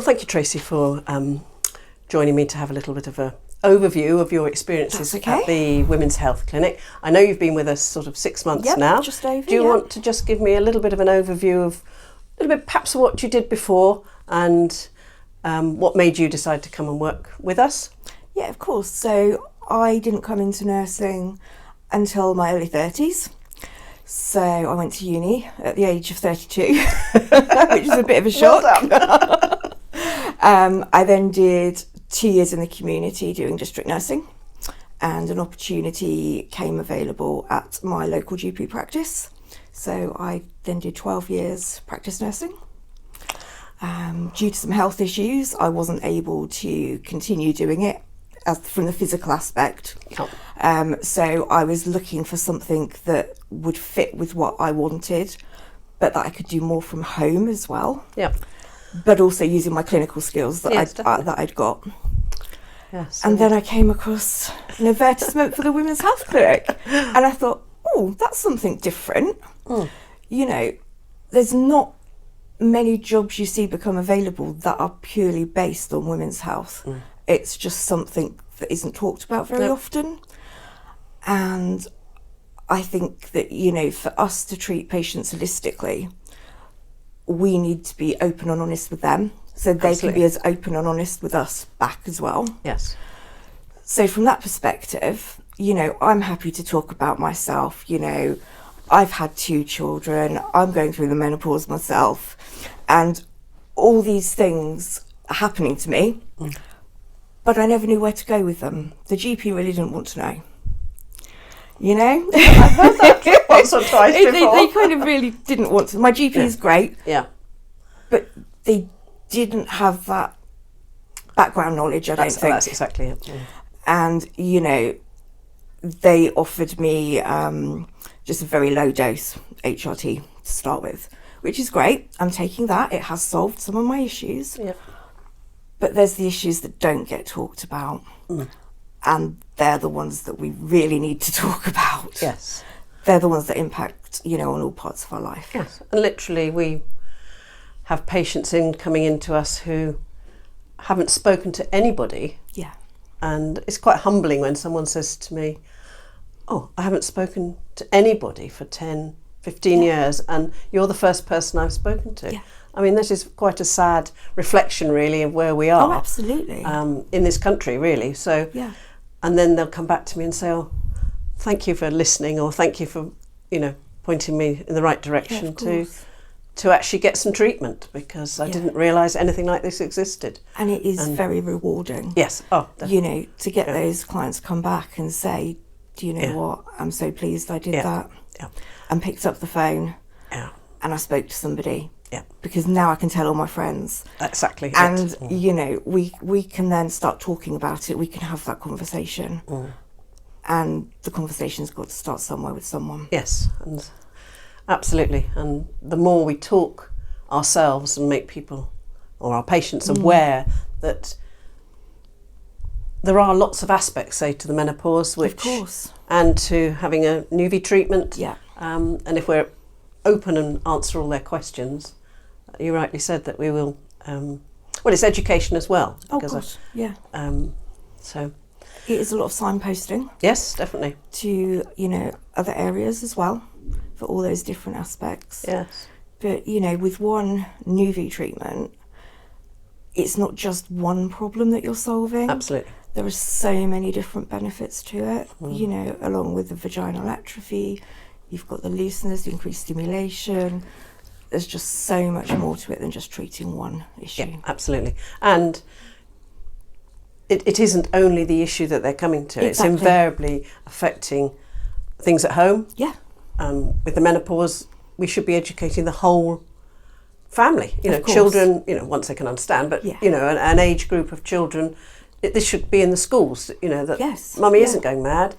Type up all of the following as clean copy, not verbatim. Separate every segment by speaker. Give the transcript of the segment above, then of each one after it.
Speaker 1: Well, thank you, Tracey, for joining me to have a little bit of an overview of your experiences at the Women's Health Clinic. I know you've been with us sort of 6 months now.
Speaker 2: Just over.
Speaker 1: Do you want to just give me a little bit of an overview of a little bit perhaps what you did before and what made you decide to come and work with us?
Speaker 2: Yeah, of course. So I didn't come into nursing until my early 30s. So I went to uni at the age of 32, which is a bit of a shock.
Speaker 1: Well done.
Speaker 2: I then did 2 years in the community doing district nursing, and an opportunity came available at my local GP practice. So I then did 12 years practice nursing. Due to some health issues, I wasn't able to continue doing it from the physical aspect. So I was looking for something that would fit with what I wanted, but that I could do more from home as well.
Speaker 1: Yeah.
Speaker 2: But also using my clinical skills that I'd got. Yes. And then I came across an advertisement for the Women's Health Clinic, and I thought, oh, that's something different. You know, there's not many jobs you see become available that are purely based on women's health. It's just something that isn't talked about very often. And I think that, you know, for us to treat patients holistically, we need to be open and honest with them so they can be as open and honest with us back as well.
Speaker 1: Yes.
Speaker 2: So from that perspective, you know, I'm happy to talk about myself. You know, I've had 2 children, I'm going through the menopause myself, and all these things are happening to me, but I never knew where to go with them. The GP really didn't want to know. You know?
Speaker 1: I've heard that once or twice before.
Speaker 2: They kind of really didn't want to. My GP is great.
Speaker 1: Yeah.
Speaker 2: But they didn't have that background knowledge, I don't think.
Speaker 1: That's exactly it. Yeah.
Speaker 2: And, you know, they offered me just a very low dose HRT to start with, which is great. I'm taking that. It has solved some of my issues. Yeah. But there's the issues that don't get talked about. And they're the ones that we really need to talk about.
Speaker 1: Yes.
Speaker 2: They're the ones that impact, you know, on all parts of our life.
Speaker 1: Yes. And literally we have patients coming into us who haven't spoken to anybody.
Speaker 2: Yeah.
Speaker 1: And it's quite humbling when someone says to me, oh, I haven't spoken to anybody for 10, 15 years and you're the first person I've spoken to. Yeah. I mean, this is quite a sad reflection, really, of where we are.
Speaker 2: Oh, absolutely.
Speaker 1: In this country, really. So, and then they'll come back to me and say, oh, thank you for listening, or thank you for, you know, pointing me in the right direction to actually get some treatment, because I didn't realise anything like this existed.
Speaker 2: And it is very rewarding.
Speaker 1: Yes. Oh, definitely.
Speaker 2: You know, to get those clients come back and say, do you know what? I'm so pleased I did that. Yeah. And picked up the phone. Yeah. And I spoke to somebody. Yeah. Because now I can tell all my friends.
Speaker 1: Exactly.
Speaker 2: And, you know, we can then start talking about it. We can have that conversation. And the conversation's got to start somewhere with someone.
Speaker 1: Yes, and absolutely. And the more we talk ourselves and make people or our patients aware that there are lots of aspects, say, to the menopause, which,
Speaker 2: of course, and
Speaker 1: to having a NUV treatment.
Speaker 2: Yeah.
Speaker 1: And if we're open and answer all their questions, you rightly said that we will. Well, it's education as well.
Speaker 2: Oh, gosh, yeah.
Speaker 1: So
Speaker 2: it is a lot of signposting.
Speaker 1: Yes, definitely.
Speaker 2: To, you know, other areas as well, for all those different aspects.
Speaker 1: Yes.
Speaker 2: But, you know, with one NUV treatment, it's not just one problem that you're solving.
Speaker 1: Absolutely.
Speaker 2: There are so many different benefits to it, you know, along with the vaginal atrophy. You've got the looseness, the increased stimulation. There's just so much more to it than just treating one issue.
Speaker 1: Yeah, absolutely. And it isn't only the issue that they're coming to. Exactly. It's invariably affecting things at home.
Speaker 2: Yeah.
Speaker 1: With the menopause, we should be educating the whole family. You know, children, you know, once they can understand, but, you know, an age group of children, this should be in the schools, you know, that mummy isn't going mad.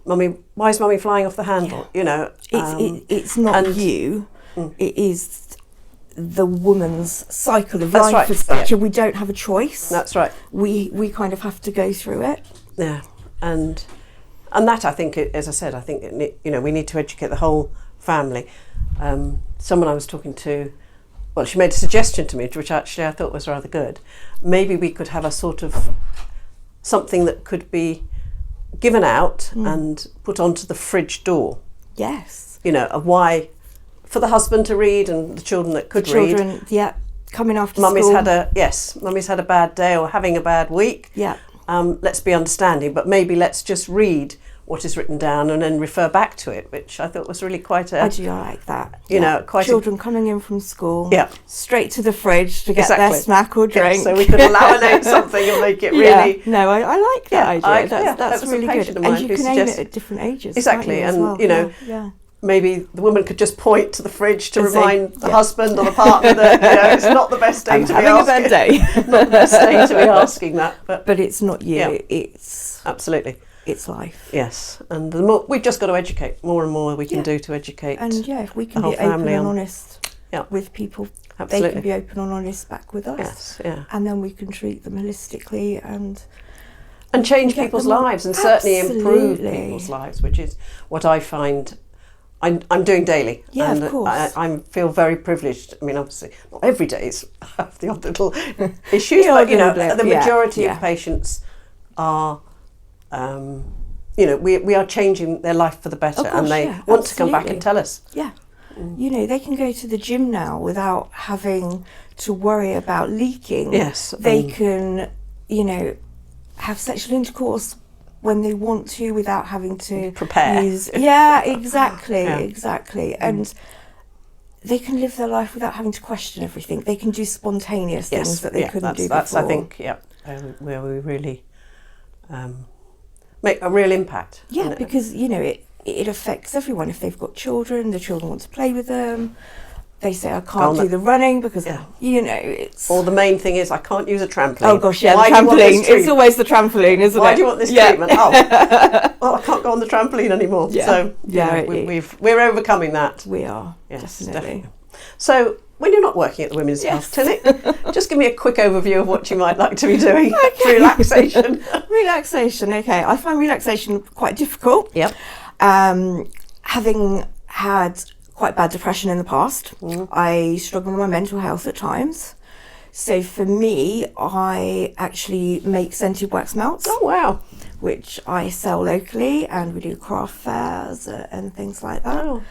Speaker 1: Mummy, why is mummy flying off the handle? You know,
Speaker 2: it's not you. It is the woman's cycle of life as such, and we don't have a choice.
Speaker 1: That's right.
Speaker 2: We kind of have to go through it.
Speaker 1: Yeah, and that, I think, as I said, I think, you know, we need to educate the whole family. Someone I was talking to well, she made a suggestion to me, which actually I thought was rather good. Maybe we could have a sort of something that could be given out and put onto the fridge door.
Speaker 2: Yes.
Speaker 1: You know, of why, for the husband to read and the children that could read.
Speaker 2: Children, yeah, coming after
Speaker 1: Mummy's
Speaker 2: school.
Speaker 1: Mummy's had a bad day or having a bad week.
Speaker 2: Yeah.
Speaker 1: Let's be understanding, but maybe let's just read what is written down and then refer back to it, which I thought was really quite a...
Speaker 2: I do like that.
Speaker 1: You know, quite
Speaker 2: children coming in from school,
Speaker 1: yeah,
Speaker 2: straight to the fridge to get their snack or drink.
Speaker 1: Yeah, so we could laminate something and make it really...
Speaker 2: Yeah. No, I like that idea. That's
Speaker 1: that
Speaker 2: really good. And you can aim it at different ages.
Speaker 1: Exactly, and
Speaker 2: well?
Speaker 1: you know...
Speaker 2: Yeah.
Speaker 1: Maybe the woman could just point to the fridge to remind the husband or the partner that, you know, it's not the best day to be asking.
Speaker 2: Having a bad day.
Speaker 1: Not the best day to be asking that.
Speaker 2: But it's not you.
Speaker 1: Yeah.
Speaker 2: It's...
Speaker 1: Absolutely.
Speaker 2: It's life.
Speaker 1: Yes. And the more, we've just got to educate. More and more we can do to educate.
Speaker 2: And if we can be open and honest with people, they can be open and honest back with us.
Speaker 1: Yes, yeah.
Speaker 2: And then we can treat them holistically and
Speaker 1: change people's lives and certainly improve people's lives, which is what I find I'm doing daily.
Speaker 2: Yeah,
Speaker 1: and
Speaker 2: of course.
Speaker 1: I feel very privileged. I mean, obviously, not every day have the odd little issues, but, you know, the majority of patients are, you know, we are changing their life for the better, and they want to come back and tell us.
Speaker 2: Yeah. You know, they can go to the gym now without having to worry about leaking.
Speaker 1: Yes.
Speaker 2: They can, you know, have sexual intercourse when they want to without having to
Speaker 1: prepare.
Speaker 2: Exactly. And they can live their life without having to question everything. They can do spontaneous things that they couldn't do before.
Speaker 1: That's, I think, where we really make a real impact.
Speaker 2: Yeah, you know? Because, you know, it affects everyone. If they've got children, the children want to play with them. They say, I can't do the running because, you know, it's...
Speaker 1: Or the main thing is, I can't use a trampoline.
Speaker 2: Oh, gosh, yeah, the trampoline. It's always the trampoline, isn't it?
Speaker 1: Why do you want this treatment? Oh, well, I can't go on the trampoline anymore. Yeah. So, we're overcoming that.
Speaker 2: We are, definitely.
Speaker 1: So, when you're not working at the Women's Health Clinic, just give me a quick overview of what you might like to be doing. Relaxation.
Speaker 2: Relaxation, okay. I find relaxation quite difficult.
Speaker 1: Yep.
Speaker 2: Having had quite bad depression in the past, I struggle with my mental health at times. So for me, I actually make scented wax melts.
Speaker 1: Oh, wow.
Speaker 2: Which I sell locally, and we do craft fairs and things like that. Oh.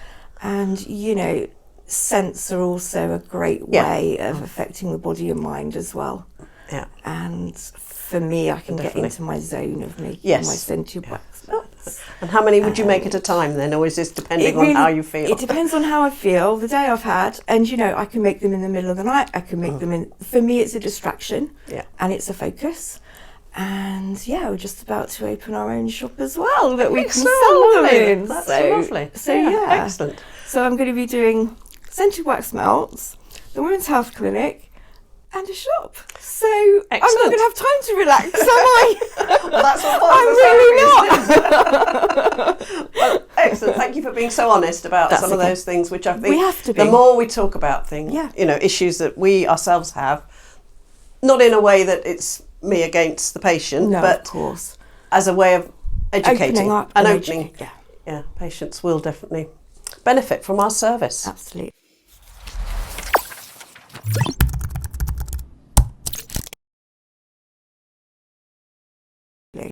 Speaker 2: And, you know, scents are also a great way of affecting the body and mind as well.
Speaker 1: Yeah.
Speaker 2: And for me, I can get into my zone of making my scented wax melts.
Speaker 1: And how many would you make at a time then, or is this depending on how you feel?
Speaker 2: It depends on how I feel, the day I've had, and you know, I can make them in the middle of the night, I can make them in, for me it's a distraction, and it's a focus. And we're just about to open our own shop as well that we can sell them in.
Speaker 1: That's so lovely.
Speaker 2: So
Speaker 1: excellent.
Speaker 2: So I'm going to be doing scented wax melts, the Women's Health Clinic, and a shop. So excellent. I'm not going to have time to relax, am I?
Speaker 1: Well, that's what
Speaker 2: I'm really not.
Speaker 1: Well, excellent. Thank you for being so honest about some of those things, which I think
Speaker 2: we have to be.
Speaker 1: The more we talk about things, you know, issues that we ourselves have, not in a way that it's me against the patient, but
Speaker 2: of course,
Speaker 1: as a way of educating
Speaker 2: and
Speaker 1: opening. Yeah, patients will definitely benefit from our service.
Speaker 2: Absolutely.